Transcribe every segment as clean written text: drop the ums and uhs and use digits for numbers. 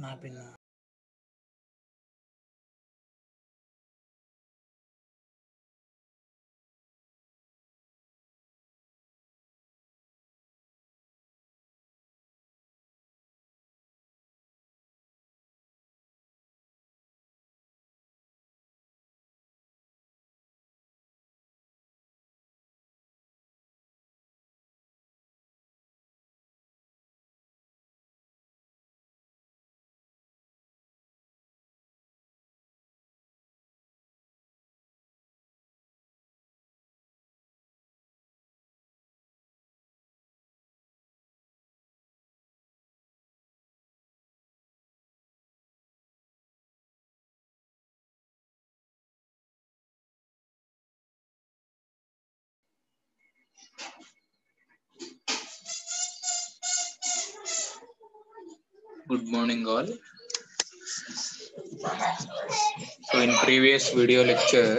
నా పిన్న Good morning all. So in previous video lecture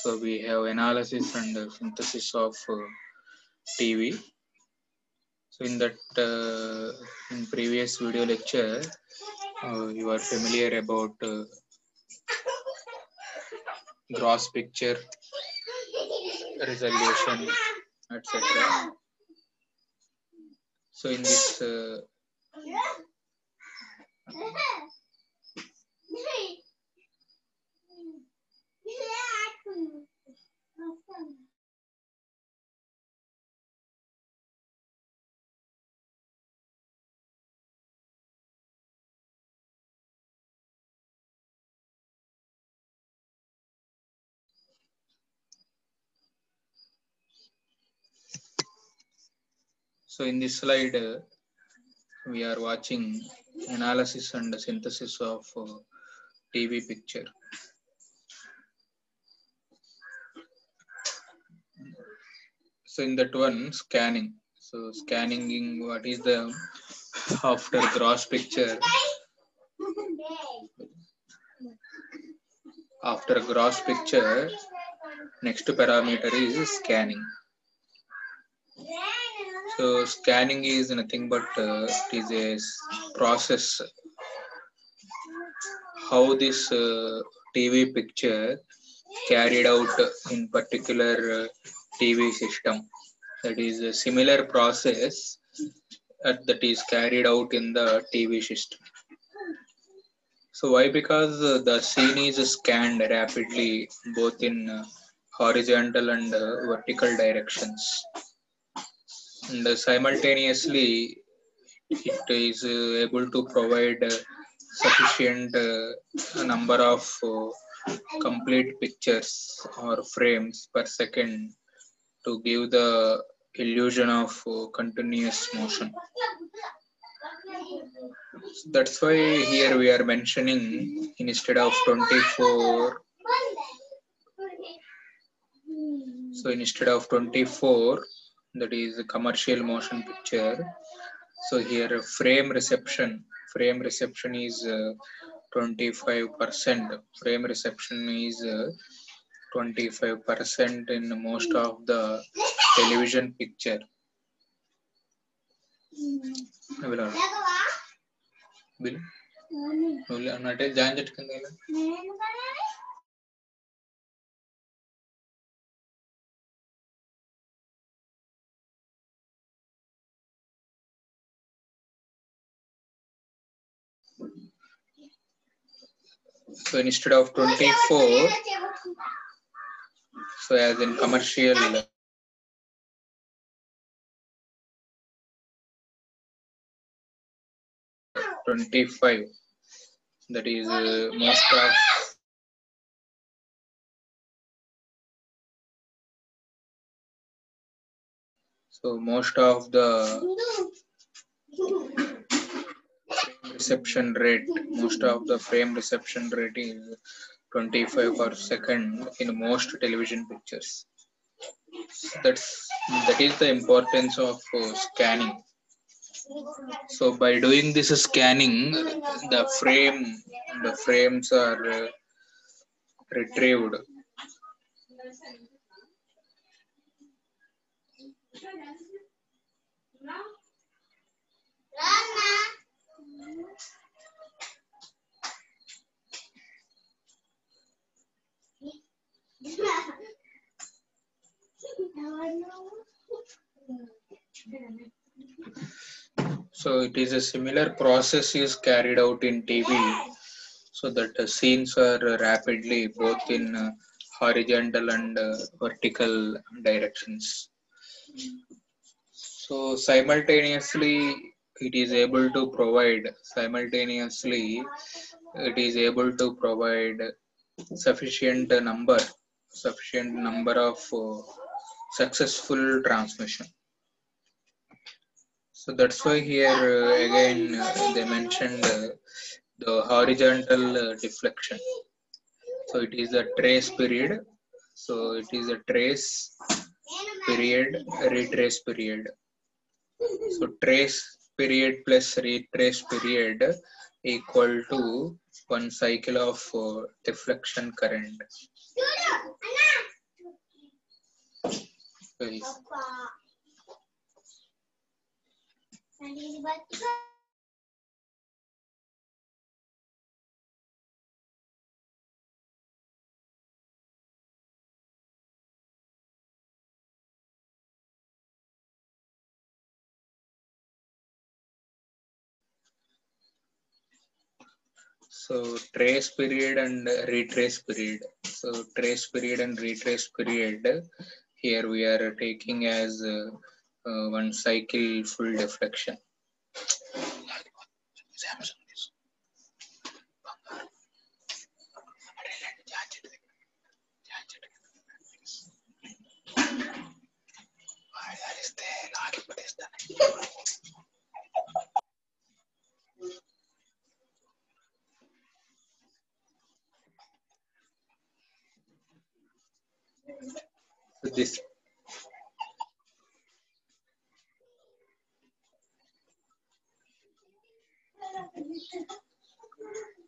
so we have analysis and synthesis of TV. So in that in previous video lecture you are familiar about gross picture, resolution, etc. So in this so in this slide we are watching analysis and synthesis of TV picture. So in that one, scanning. So scanning, what is the after gross picture? After gross picture, next parameter is scanning. So scanning is nothing but it is a process. How this TV picture carried out in particular TV system. That is a similar process that is carried out in the TV system. So why? Because the scene is scanned rapidly both in horizontal and vertical directions, and simultaneously it is able to provide sufficient number of complete pictures or frames per second to give the illusion of continuous motion. So that's why here we are mentioning instead of 24. So instead of 24, that is a commercial motion picture. So here frame reception is 25%. Frame reception is 25% in most of the television picture. So instead of 24, so as in commercial, $25, that is most of So most of the reception rate, most of the frame reception rate is 25 per second in most television pictures. That is the importance of scanning. So by doing this scanning, the frames are retrieved. So it is a similar process is carried out in TV, so that the scenes are rapidly both in horizontal and vertical directions. So it is able to provide simultaneously it is able to provide sufficient number of successful transmission. So that's why here again they mentioned the horizontal deflection. So it is a trace period. So it is a trace period, retrace period. So trace period plus retrace period equal to one cycle of deflection current. Okay. So trace period and retrace period. So trace period and retrace period. Here we are taking as one cycle full deflection.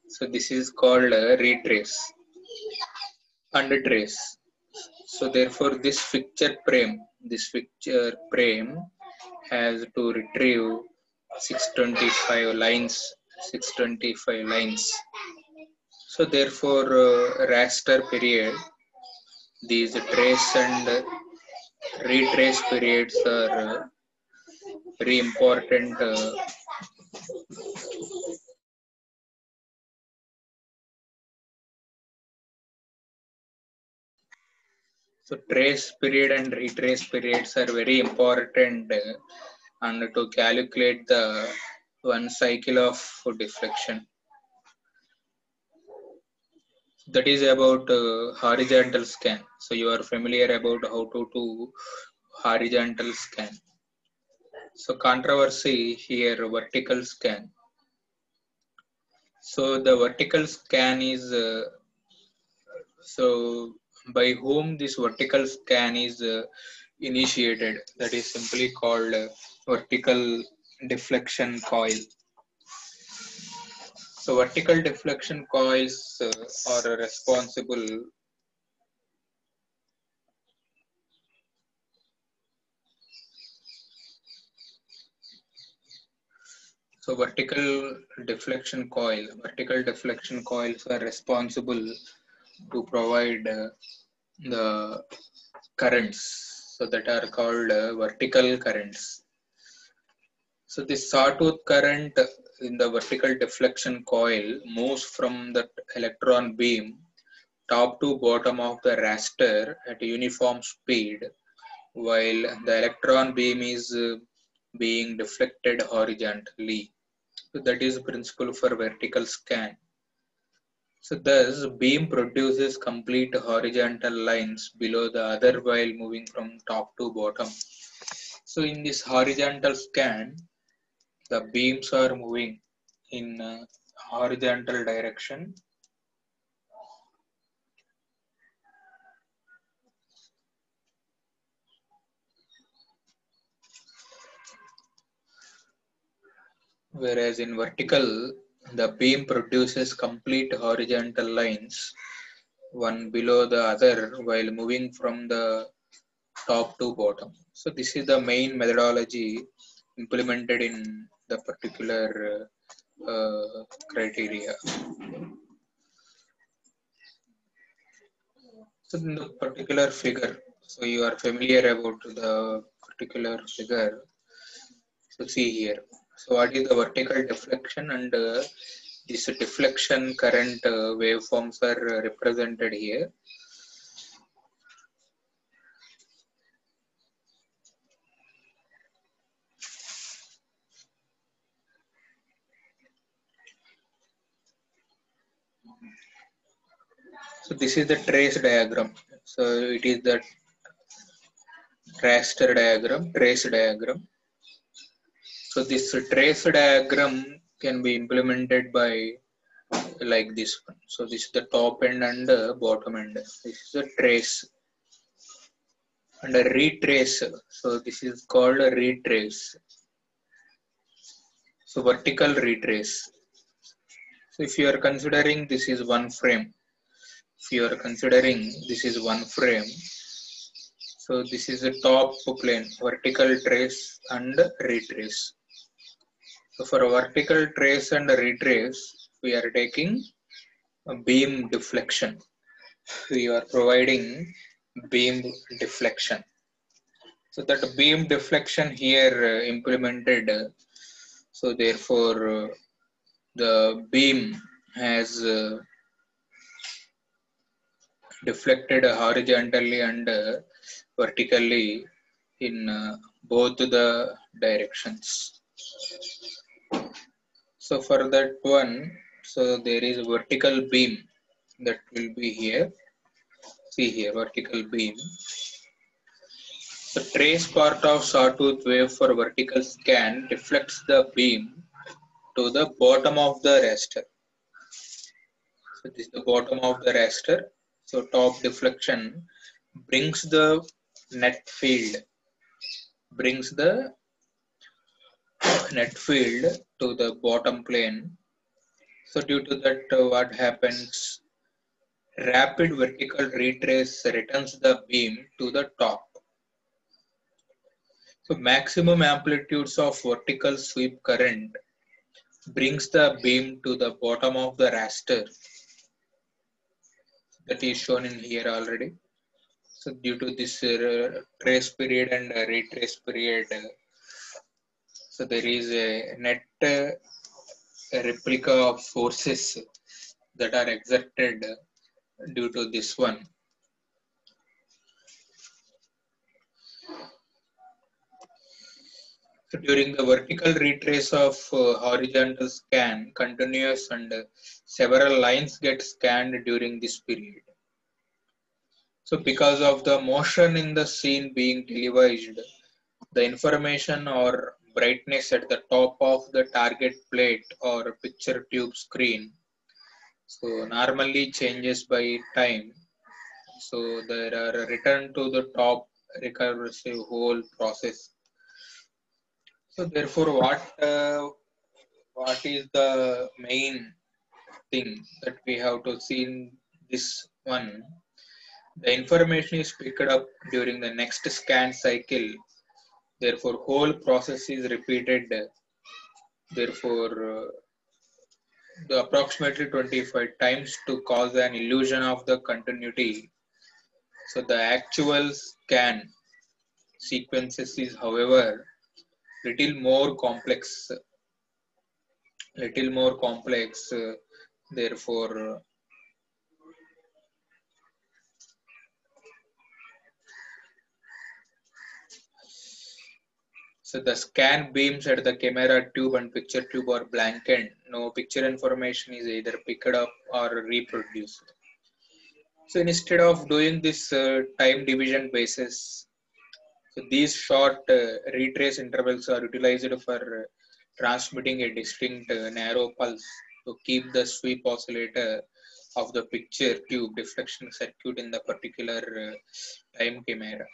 So this is called a retrace and a trace. So therefore this fixture frame has to retrieve 625 lines. So therefore raster period, these trace and retrace periods are very important so trace period and retrace periods are very important and to calculate the one cycle of deflection. That is about horizontal scan. So you are familiar about how to do horizontal scan. So controversy here, vertical scan. So the vertical scan is so by whom this vertical scan is initiated, that is simply called vertical deflection coil. So vertical deflection coils are responsible vertical deflection coils are responsible to provide the currents, so that are called vertical currents. So this sawtooth current in the vertical deflection coil moves from the electron beam top to bottom of the raster at a uniform speed, while the electron beam is being deflected horizontally. So that is the principle for vertical scan. So thus beam produces complete horizontal lines below the other while moving from top to bottom. So in this horizontal scan, the beams are moving in horizontal direction. Whereas in vertical, the beam produces complete horizontal lines, one below the other, while moving from the top to bottom. So this is the main methodology implemented in the particular criteria. So in the particular figure, so you are familiar about the particular figure. So see here. So what is the vertical deflection, and this deflection current waveforms are represented here. So this is the trace diagram. So it is the raster diagram, trace diagram. So this trace diagram can be implemented by like this one. So this is the top end and the bottom end. This is a trace and a retrace. So this is called a retrace. So vertical retrace. So if you are considering this is one frame, if you are considering this is one frame, so this is a top plane, vertical trace and retrace. So for a vertical trace and retrace, we are taking a beam deflection. We are providing beam deflection. So that beam deflection here implemented. So therefore, the beam has deflected horizontally and vertically in both the directions. So for that one, so there is vertical beam that will be here. See here, vertical beam. The trace part of sawtooth wave for vertical scan deflects the beam to the bottom of the raster. So this is the bottom of the raster. So top deflection brings the net field, to the bottom plane. So due to that, what happens? Rapid vertical retrace returns the beam to the top. So maximum amplitudes of vertical sweep current brings the beam to the bottom of the raster. That is shown in here already. So due to this trace period and retrace period, so there is a net replica of forces that are exerted due to this one. So during the vertical retrace of horizontal scan continues and several lines get scanned during this period. So because of the motion in the scene being televised, the information or brightness at the top of the target plate or picture tube screen so normally changes by time. So there are a return to the top recursive whole process. So therefore, what is the main thing that we have to see in this one? The information is picked up during the next scan cycle. Therefore, whole process is repeated. Therefore, the approximately 25 times to cause an illusion of the continuity. So the actual scan sequences is, however, little more complex. Therefore, so the scan beams at the camera tube and picture tube are blankened. No picture information is either picked up or reproduced. So instead of doing this time division basis, So these short retrace intervals are utilized for transmitting a distinct narrow pulse to keep the sweep oscillator of the picture tube deflection circuit in the particular time camera.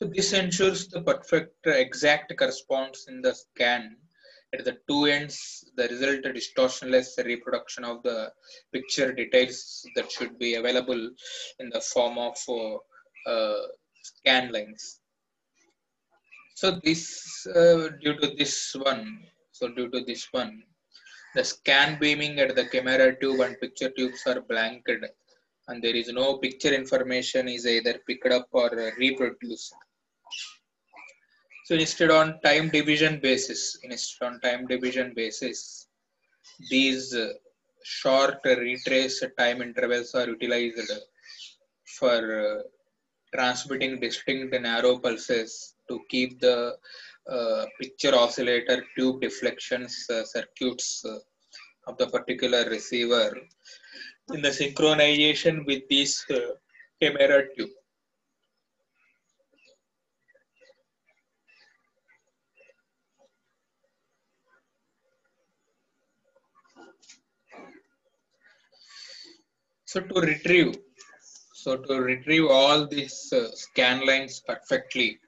So this ensures the perfect exact corresponds in the scan. At the two ends, the result distortionless reproduction of the picture details that should be available in the form of scan lines. So this due to this one, the scan beaming at the camera tube and picture tubes are blanked, and there is no picture information is either picked up or reproduced. So instead on time division basis, these short retrace time intervals are utilized for transmitting distinct narrow pulses to keep the picture oscillator tube deflections circuits of the particular receiver in the synchronization with this camera tube. So to retrieve all these scan lines perfectly,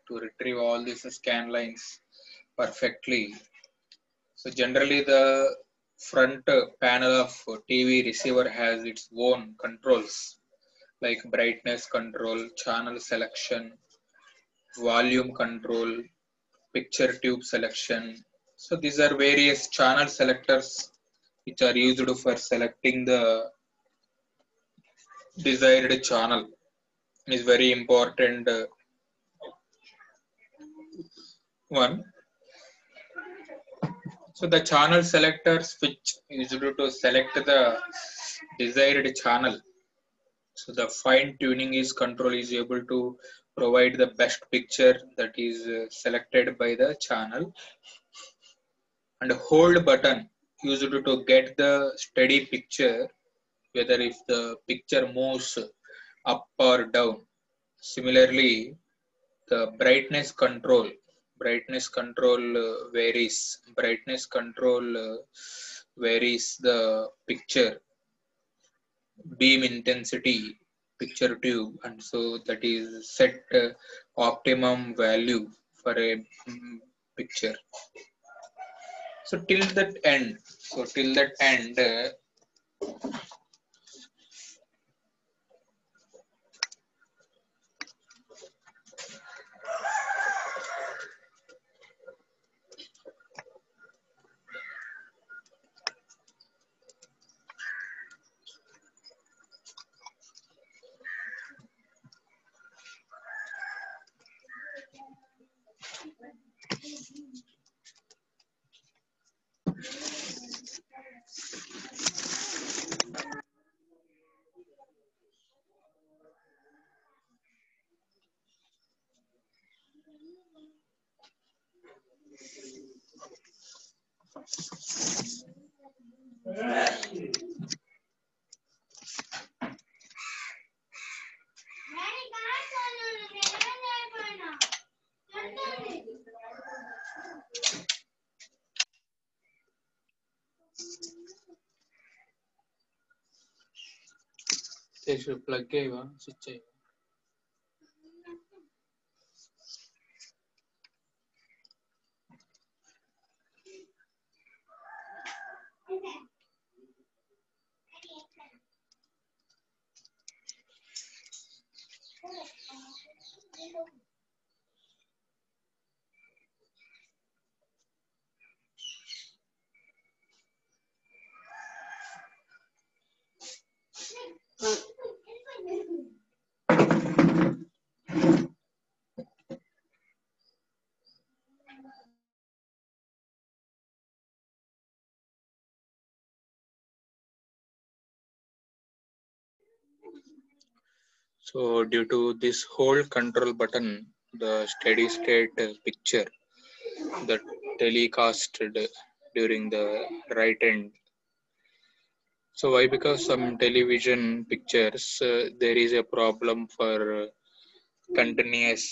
so generally the front panel of TV receiver has its own controls like brightness control, channel selection, volume control, picture tube selection. So these are various channel selectors which are used for selecting the desired channel. Is very important one. So the channel selector switch is used to select the desired channel. So the fine tuning is control is able to provide the best picture that is selected by the channel. And hold button used to get the steady picture whether if the picture moves up or down. Similarly, the brightness control varies the picture beam intensity picture tube, and so that is set optimum value for a picture. So till that end plug switch. So due to this hold control button, the steady state picture that telecasted during the right end. So why? Because some television pictures there is a problem for continuous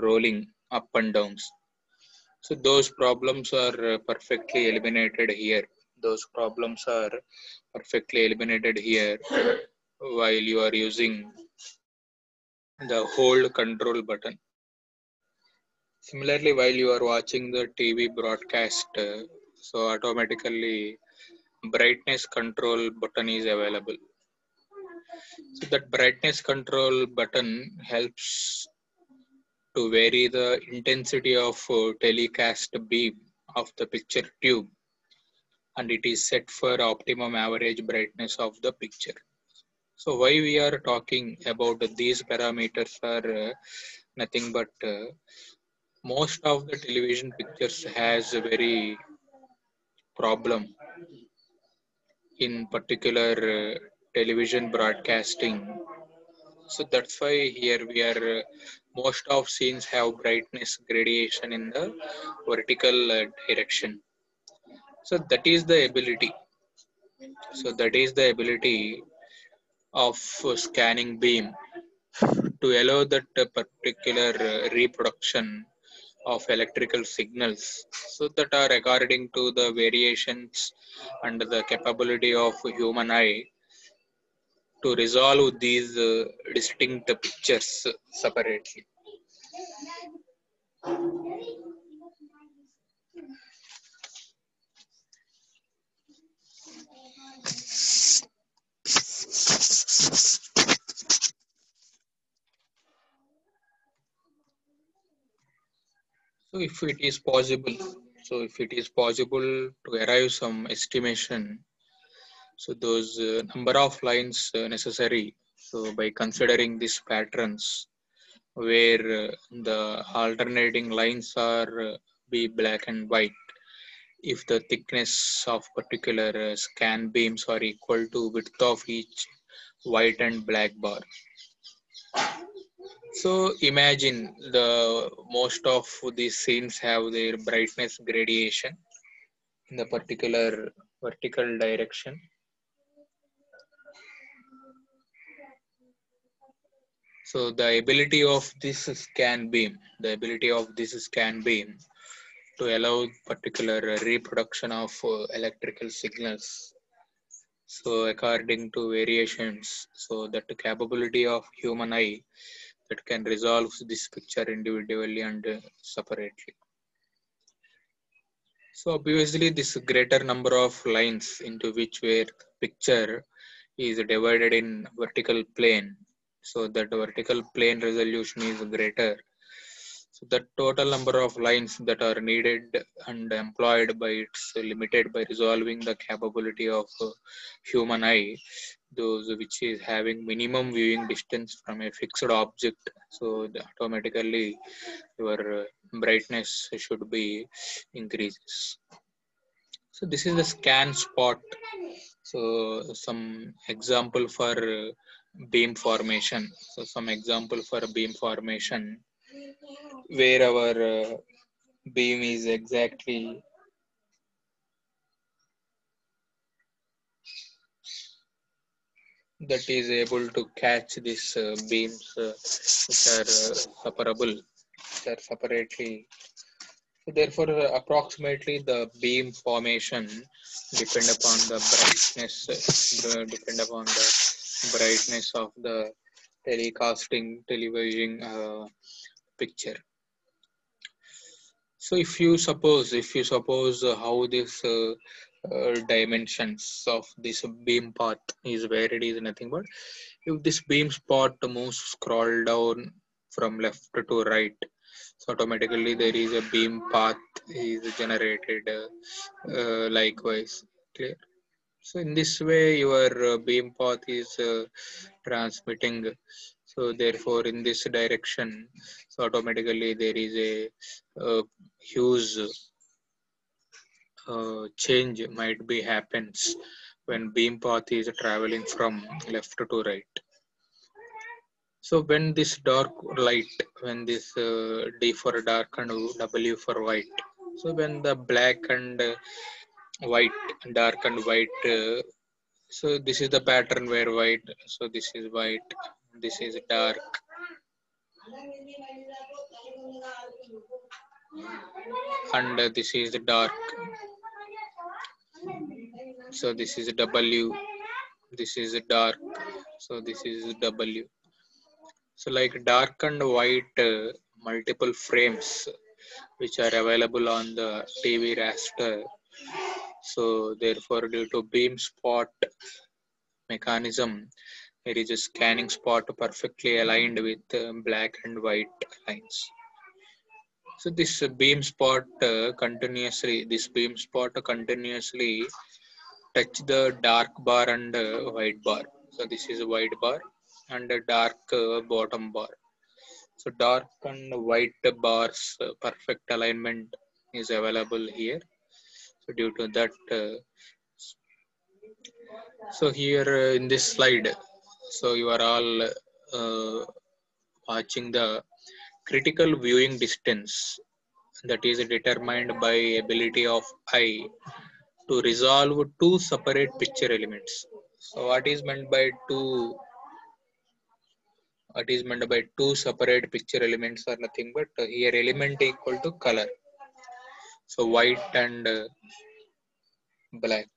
rolling up and downs. So those problems are perfectly eliminated here. Those problems are perfectly eliminated here while you are using the hold control button. Similarly, while you are watching the TV broadcast, so automatically brightness control button is available. So that brightness control button helps to vary the intensity of telecast beam of the picture tube, and it is set for optimum average brightness of the picture. So why we are talking about these parameters are nothing but most of the television pictures has a very problem in particular television broadcasting. So that's why here we are most of scenes have brightness gradation in the vertical direction. So that is the ability. So that is the ability of scanning beam to allow that particular reproduction of electrical signals, so that are according to the variations and the capability of human eye to resolve these distinct pictures separately. So if it is possible to arrive some estimation, so those number of lines necessary, so by considering these patterns where the alternating lines are be black and white, if the thickness of particular scan beams are equal to width of each white and black bar. So imagine the most of these scenes have their brightness gradation in the particular vertical direction. So the ability of this scan beam to allow particular reproduction of electrical signals. So according to variations, so that the capability of human eye that can resolve this picture individually and separately. So obviously this greater number of lines into which where picture is divided in vertical plane, so that the vertical plane resolution is greater. So the total number of lines that are needed and employed by it's limited by resolving the capability of human eye, those which is having minimum viewing distance from a fixed object. So automatically your brightness should be increases. So this is the scan spot. So some example for beam formation. So some example for beam formation where our beam is exactly that is able to catch these beams which are separable, which are separately. So therefore, approximately the beam formation depend upon the brightness, depend upon the brightness of the television picture. So if you suppose how this dimensions of this beam path is where it is nothing but if this beam spot moves scroll down from left to right, so automatically there is a beam path is generated likewise. Clear? So in this way your beam path is transmitting. So therefore in this direction, so automatically there is a huge change might be happens when beam path is traveling from left to right. So when this dark light, when this D for dark and W for white, so when the black and white, dark and white, so this is the pattern where white, so this is white, this is dark, and this is dark. So this is W, this is dark, so this is W. So like dark and white multiple frames which are available on the TV raster. So therefore due to beam spot mechanism, there is a scanning spot perfectly aligned with black and white lines. So this beam spot continuously touch the dark bar and white bar. So this is a white bar and a dark bottom bar. So dark and white bars perfect alignment is available here. So due to that, so here in this slide, so you are all watching the critical viewing distance that is determined by ability of eye to resolve two separate picture elements. So what is meant by two separate picture elements are nothing but here element equal to color. So white and black.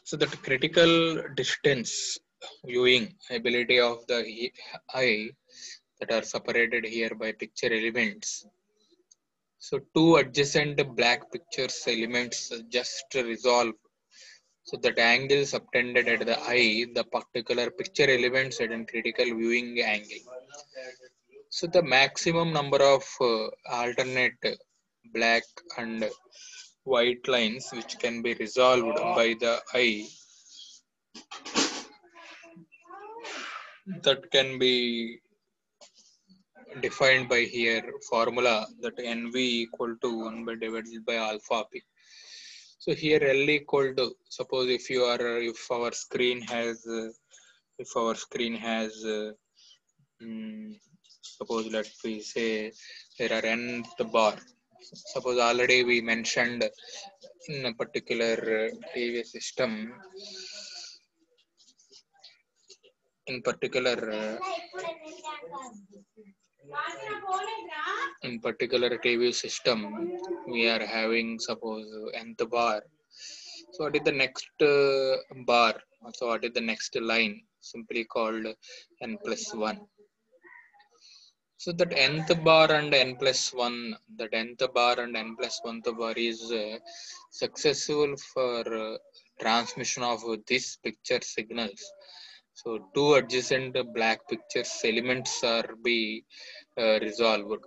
So that critical distance viewing ability of the eye that are separated here by picture elements. So two adjacent black pictures elements just resolve. So that angle subtended at the eye, the particular picture elements at a critical viewing angle. So the maximum number of alternate black and white lines which can be resolved by the eye, that can be defined by here formula that NV equal to 1 by divided by alpha p. So here L equal to, suppose if our screen has suppose let we say there are nth bar. Suppose already we mentioned in a particular TV system, in particular TV system, we are having suppose nth bar. So what is the next bar? So what is the next line? Simply called n plus 1. So that nth bar and n plus 1, that nth bar and n plus 1th bar is successful for transmission of these picture signals. So two adjacent black pictures elements are be resolved.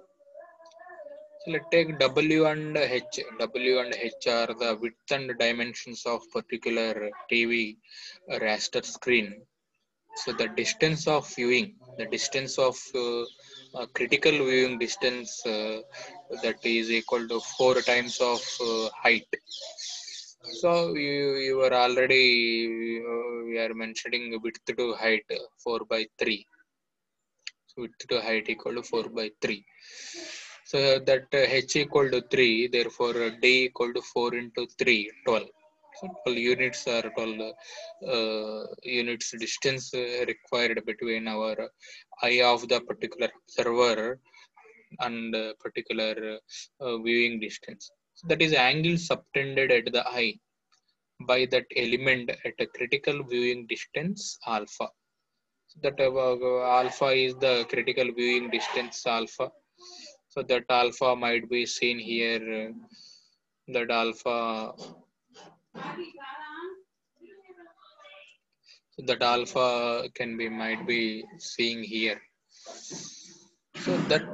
So let's take W and H. W and H are the width and dimensions of particular TV raster screen. So the distance of viewing, the distance of critical viewing distance that is equal to 4 times of height. So you were already we are mentioning width to height 4 by 3. So width to height equal to 4 by 3. So that h equal to 3, therefore d equal to 4 into 3, 12. So 12 units are 12 units distance required between our eye of the particular observer and particular viewing distance. So that is angle subtended at the eye by that element at a critical viewing distance alpha. So that alpha is the critical viewing distance alpha. So that alpha might be seen here. That alpha might be seeing here. So that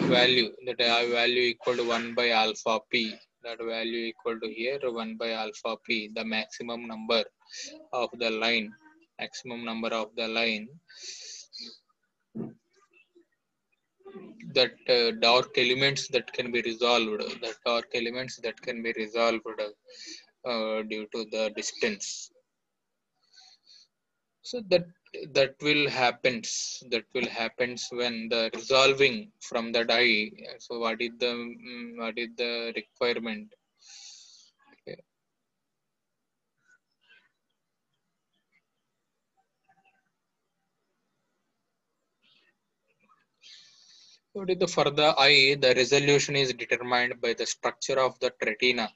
value equal to 1 by alpha p. That value equal to here 1 by alpha p. The maximum number of the line. That dark elements that can be resolved. Due to the distance. So that will happens. That will happens when the resolving from the die. So what is the requirement? Okay. What is the for the eye? The resolution is determined by the structure of the retina.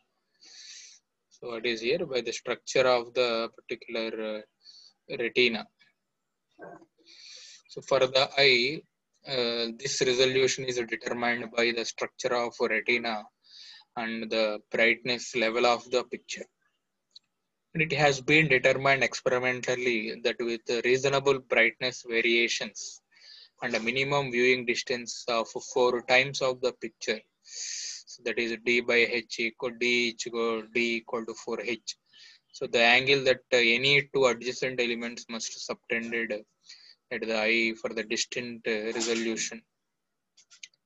So what is here by the structure of the particular retina. So for the eye, this resolution is determined by the structure of retina and the brightness level of the picture. And it has been determined experimentally that with reasonable brightness variations and a minimum viewing distance of 4 times of the picture, so that is d by h equal d equal to 4h. So the angle that any two adjacent elements must subtended at the eye for the distant resolution.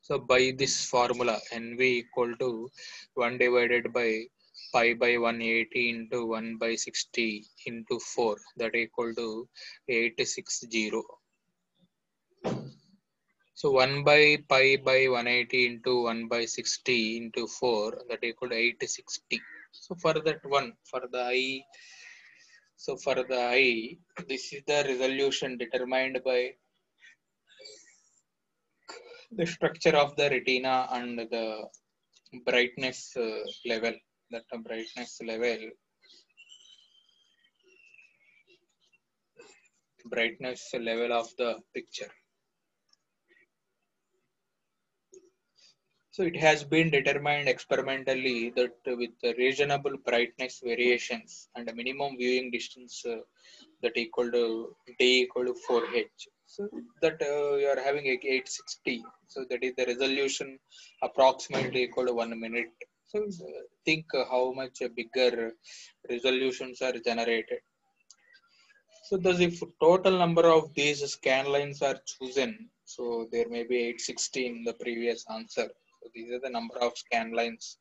So by this formula, NV equal to 1 divided by pi by 180 into 1 by 60 into 4, that equal to 860. So 1 by pi by 180 into 1 by 60 into 4, that equal to 860. So for that one, for the eye, so for the eye, this is the resolution determined by the structure of the retina and the brightness level. That brightness level of the picture. So it has been determined experimentally that with reasonable brightness variations and a minimum viewing distance that equal to d equal to 4h. So that you are having 860. So that is the resolution approximately equal to 1 minute. So think how much bigger resolutions are generated. So thus if total number of these scan lines are chosen, so there may be 860 in the previous answer. So these are the number of scan lines,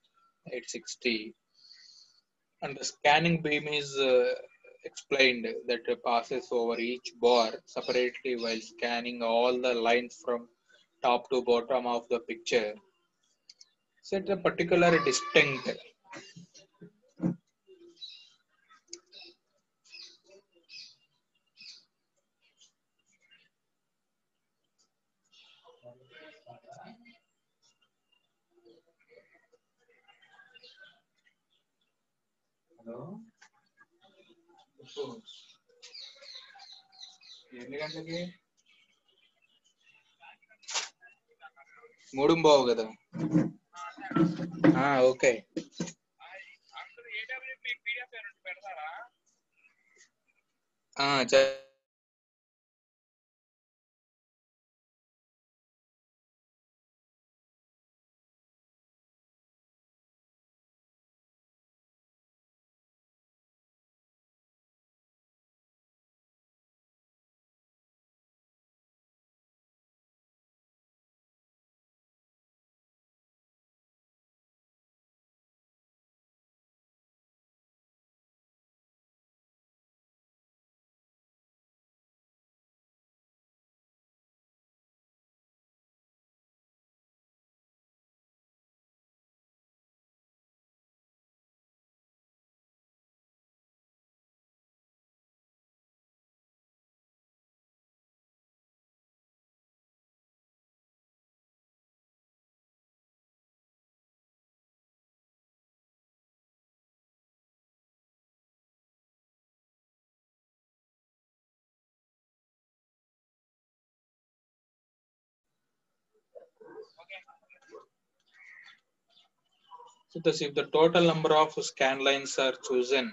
860. And the scanning beam is explained that passes over each bar separately while scanning all the lines from top to bottom of the picture. Set a particular distinct. Hello? ఎన్ని గంటలకి 3:15 కదా okay So thus if the total number of scan lines are chosen,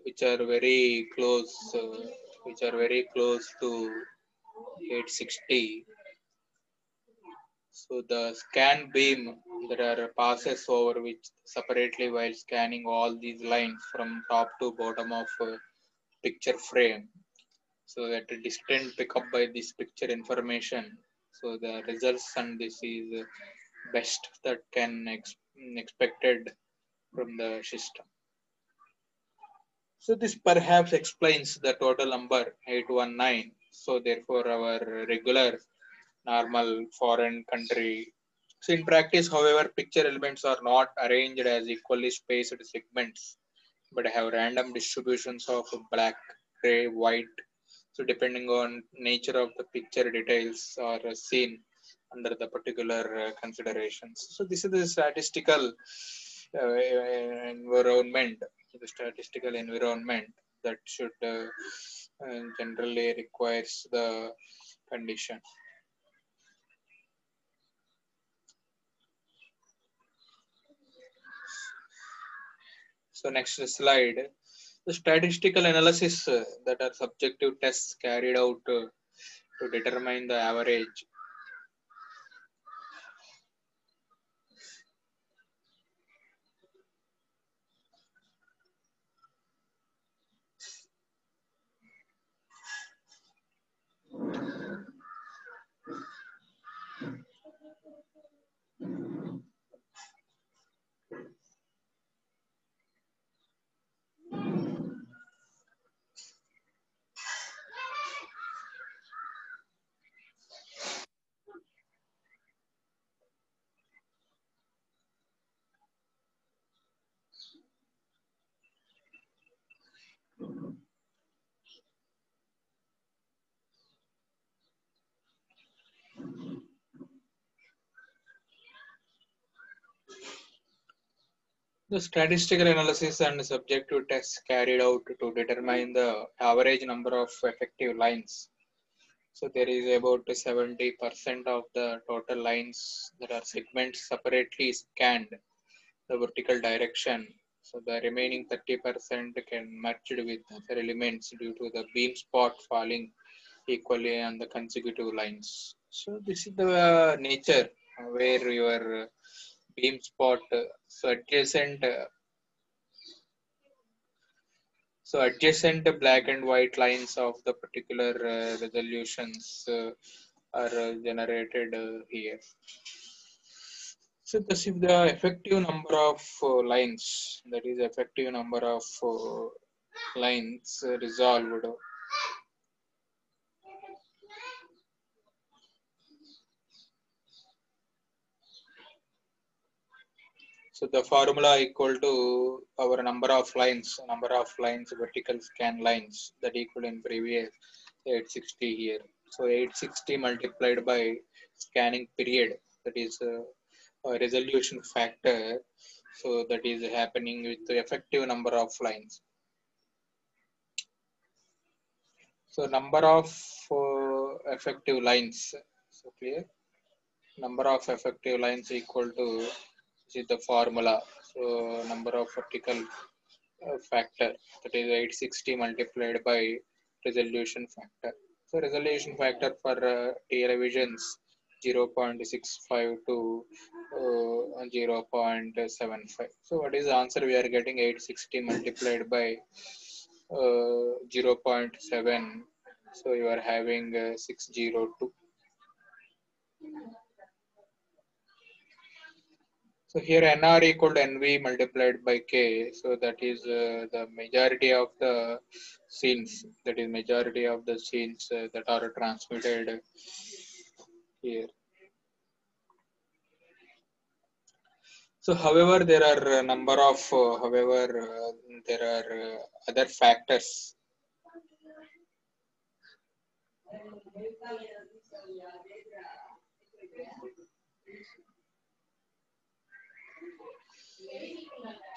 which are very close, to 860. So the scan beam that are passes over which separately while scanning all these lines from top to bottom of picture frame. So that distant pick up by this picture information. So the results and this is best that can expected from the system. So this perhaps explains the total number 819. So therefore our regular normal foreign country. So in practice, however, picture elements are not arranged as equally spaced segments, but have random distributions of black, gray, white. So depending on nature of the picture, details are seen under the particular considerations. So this is the statistical environment, the statistical environment that should generally requires the condition. So next slide. The statistical analysis that are subjective tests carried out to determine the average. The statistical analysis and subjective tests carried out to determine the average number of effective lines. So there is about 70% of the total lines that are segments separately scanned the vertical direction. So the remaining 30% can merged with other elements due to the beam spot falling equally on the consecutive lines. So this is the nature where your beam spot so adjacent black and white lines of the particular resolutions are generated here. So this is the effective number of lines, that is effective number of lines resolved. So the formula equal to our number of lines, vertical scan lines that equal in previous 860 here. So 860 multiplied by scanning period, that is a resolution factor. So that is happening with the effective number of lines. So number of effective lines. So clear? Number of effective lines equal to, this is the formula. So number of vertical factor, that is 860 multiplied by resolution factor. So resolution factor for televisions 0.65 to 0.75. So what is the answer? We are getting 860 multiplied by 0.7. So you are having 602. So here NR equal to NV multiplied by K. So that is the majority of the scenes. That is majority of the scenes that are transmitted here. So however, there are a number of, there are other factors.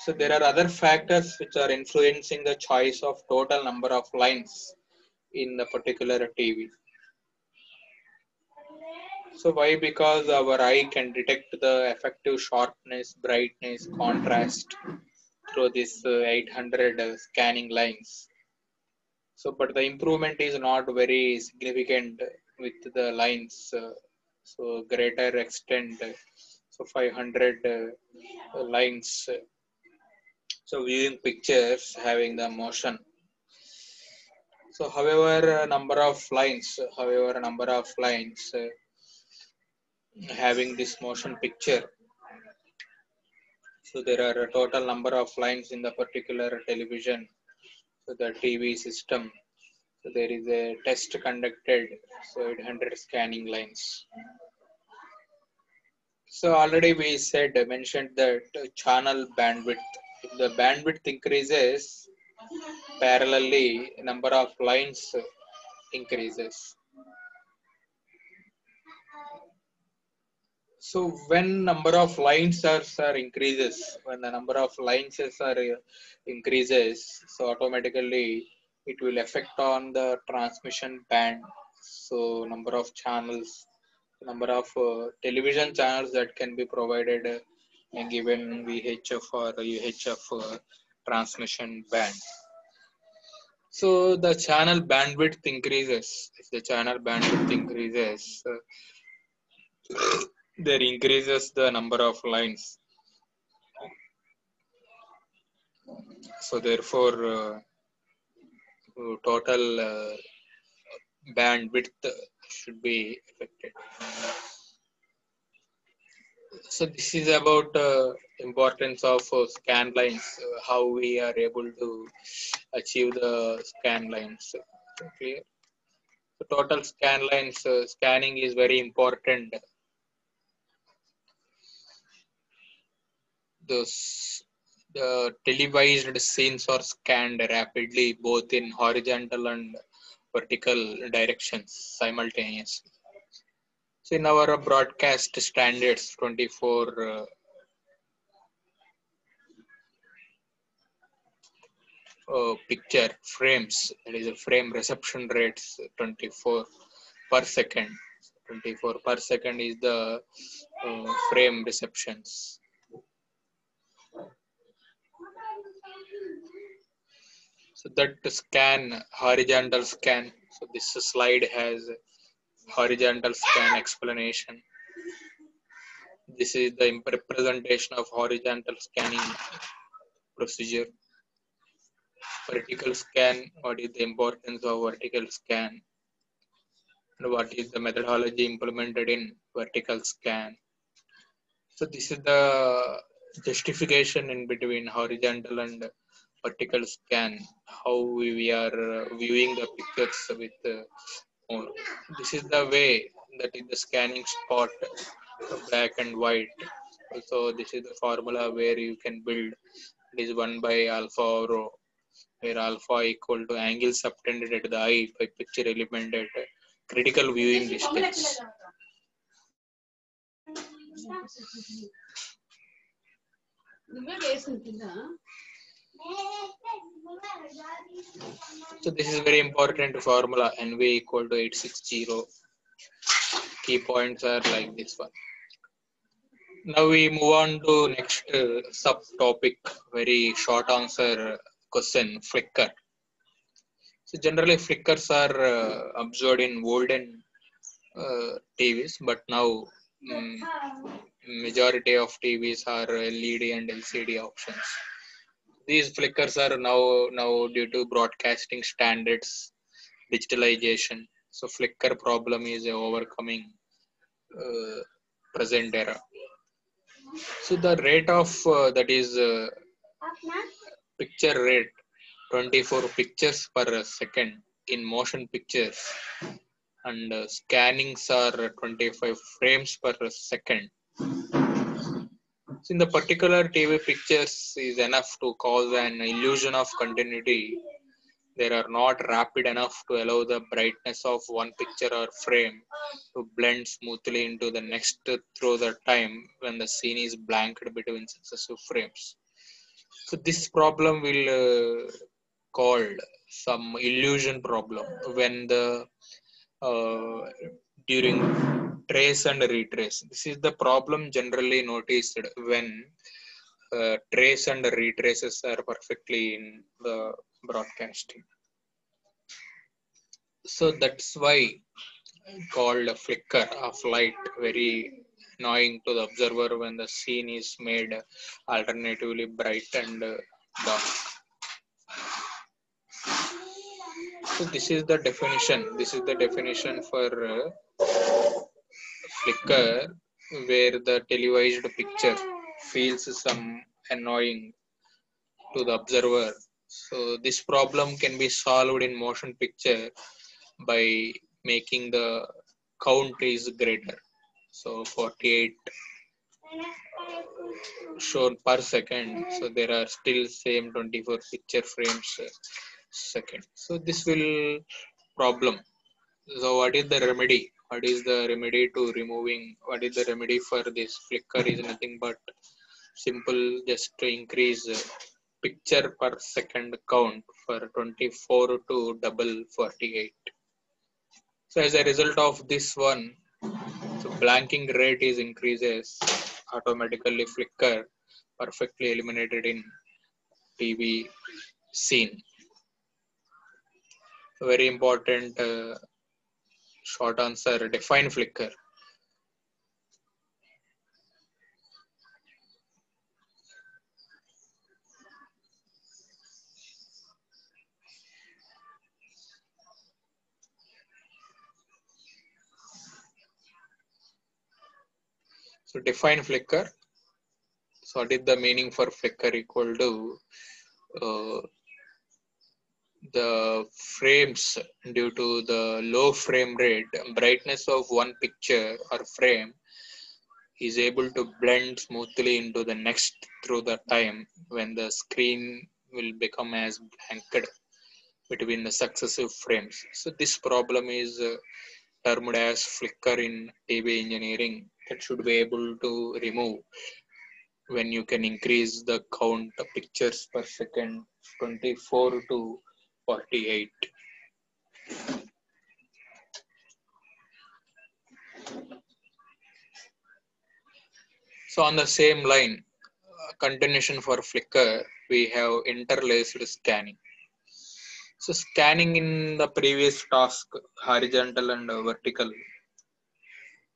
So there are other factors which are influencing the choice of total number of lines in the particular TV. So why? Because our eye can detect the effective sharpness, brightness, contrast through this 800 scanning lines. So, but the improvement is not very significant with the lines. So greater extent. So 500 lines. So viewing pictures having the motion. So however, number of lines. Having this motion picture. So there are a total number of lines in the particular television, so the TV system. So there is a test conducted, so 800 scanning lines. So already we mentioned that channel bandwidth. If the bandwidth increases, parallelly number of lines increases. So when number of lines are increases, when the number of lines are increases, so automatically it will affect on the transmission band. So number of channels, number of television channels that can be provided in given VHF or UHF transmission band. So the channel bandwidth increases. If the channel bandwidth increases, there increases the number of lines. So therefore, total bandwidth should be affected. So this is about importance of scan lines, how we are able to achieve the scan lines. Clear? So total scan lines, scanning is very important. The televised scenes are scanned rapidly, both in horizontal and vertical directions simultaneously. So in our broadcast standards 24 picture frames, that is a frame reception rates 24 per second. 24 per second is the frame receptions. So that scan, horizontal scan. So this slide has horizontal scan explanation. This is the representation of horizontal scanning procedure. Vertical scan, what is the importance of vertical scan? And what is the methodology implemented in vertical scan? So this is the justification in between horizontal and vertical scan, how we are viewing the pictures with this is the way that is the scanning spot, black and white. So this is the formula where you can build. It is 1 by alpha rho, where alpha equal to angle subtended at the eye by picture element at critical viewing distance. So this is very important formula, NV equal to 860. Key points are like this one. Now we move on to next subtopic, very short answer question, flicker. So generally flickers are observed in olden TVs, but now majority of TVs are LED and LCD options. These flickers are now due to broadcasting standards, digitalization. So flicker problem is overcoming present era. So the rate of that is picture rate 24 pictures per second in motion pictures, and scannings are 25 frames per second. So in the particular TV pictures is enough to cause an illusion of continuity. They are not rapid enough to allow the brightness of one picture or frame to blend smoothly into the next through the time when the scene is blanked between successive frames. So this problem will called some illusion problem when the during trace and retrace. This is the problem generally noticed when trace and retraces are perfectly in the broadcasting. So that's why called a flicker of light, very annoying to the observer when the scene is made alternatively bright and dark. So this is the definition. This is the definition for flicker, where the televised picture feels some annoying to the observer. So this problem can be solved in motion picture by making the count is greater. So 48 shown per second. So there are still same 24 picture frames second. So this will problem. So what is the remedy? What is the remedy to removing? What is the remedy for this flicker? Is nothing but simple, just to increase picture per second count for 24 to double 48. So as a result of this one, so blanking rate is increases, automatically flicker perfectly eliminated in TV scene. Very important short answer, define flicker. So define flicker. So what is the meaning for flicker? Equal to the frames due to the low frame rate, brightness of one picture or frame is able to blend smoothly into the next through the time when the screen will become as blanked between the successive frames. So this problem is termed as flicker in TV engineering, that should be able to remove when you can increase the count of pictures per second 24 to 48. So on the same line, continuation for flicker, we have interlaced scanning. So scanning in the previous task, horizontal and vertical.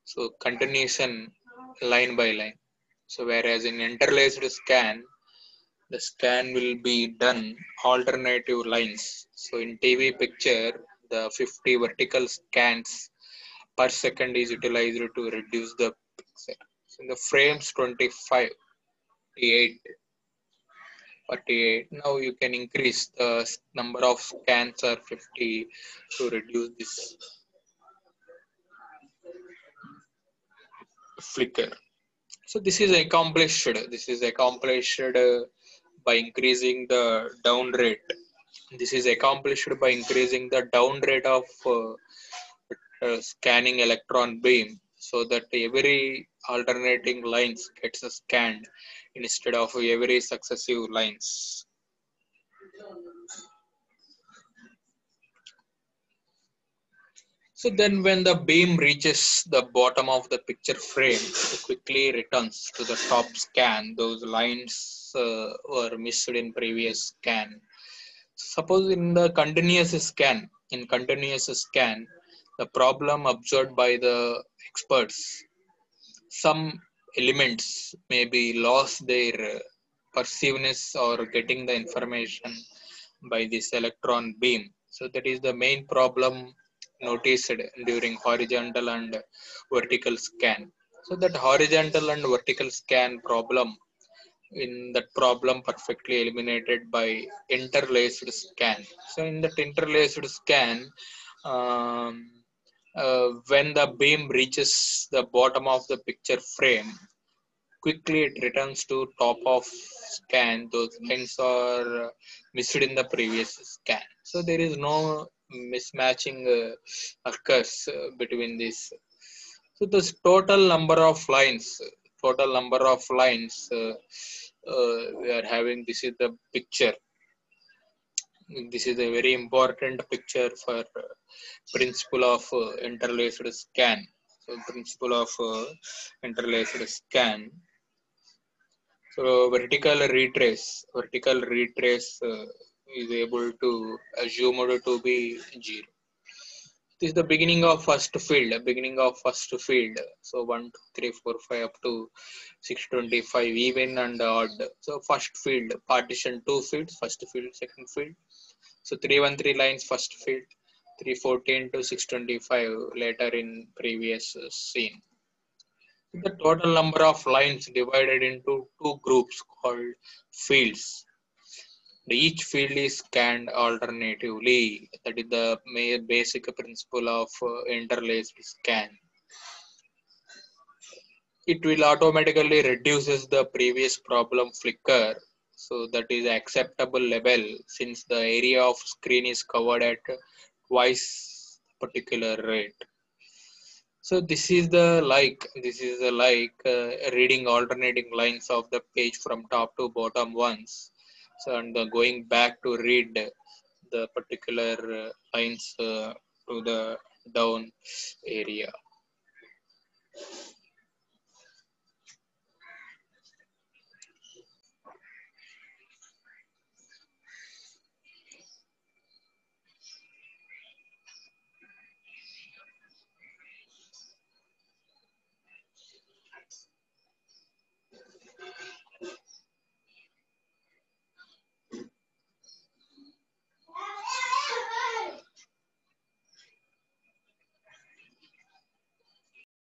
So continuation line by line. So whereas in interlaced scan, the scan will be done alternative lines. So in TV picture, the 50 vertical scans per second is utilized to reduce the pixel. So in the frames 25, 48, now you can increase the number of scans or 50 to reduce this flicker. So this is accomplished. This is accomplished by increasing the down rate. This is accomplished by increasing the down rate of scanning electron beam, so that every alternating lines gets scanned instead of every successive lines. So then when the beam reaches the bottom of the picture frame, it quickly returns to the top scan. Those lines were missed in previous scan. Suppose in continuous scan, the problem observed by the experts, some elements may be lost their perceiveness or getting the information by this electron beam. So that is the main problem noticed during horizontal and vertical scan. So that horizontal and vertical scan problem, in that problem perfectly eliminated by interlaced scan. So in that interlaced scan, um, when the beam reaches the bottom of the picture frame, quickly it returns to top of scan. Those lines are missed in the previous scan. So there is no mismatching occurs between this. So this total number of lines we are having. This is the picture. This is a very important picture for principle of interlaced scan. So principle of interlaced scan. So vertical retrace is able to assumed to be 0. This is the beginning of first field. So 1, 2, 3, 4, 5 up to 625, even and odd. So first field, partition 2 fields, first field, second field. So 313 lines, first field, 314 to 625 later in previous scene. The total number of lines divided into two groups called fields. Each field is scanned alternatively. That is the basic principle of interlaced scan. It will automatically reduces the previous problem flicker. So that is acceptable level since the area of screen is covered at twice particular rate. So this is the reading alternating lines of the page from top to bottom once. So and going back to read the particular lines to the down area.